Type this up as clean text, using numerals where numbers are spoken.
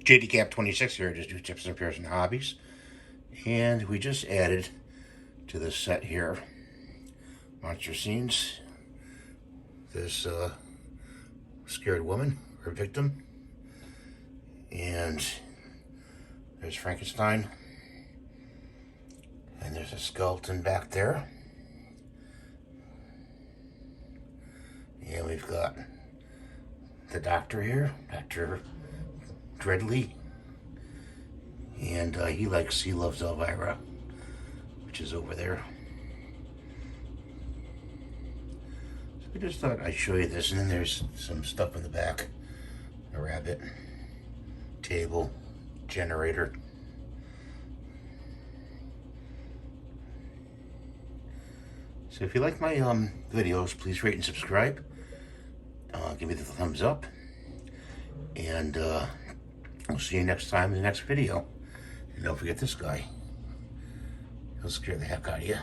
JDCap26 here, just do tips and repairs and hobbies. And we just added to this set here, monster scenes, this scared woman, or victim, and there's Frankenstein, and there's a skeleton back there, and we've got the doctor here, Dr. Dreadly, and he loves Elvira, which is over there. So I just thought I'd show you this, and then there's some stuff in the back, a rabbit, table, generator. So if you like my videos, please rate and subscribe. Give me the thumbs up, and I'll see you next time in the next video. And don't forget this guy. He'll scare the heck out of you.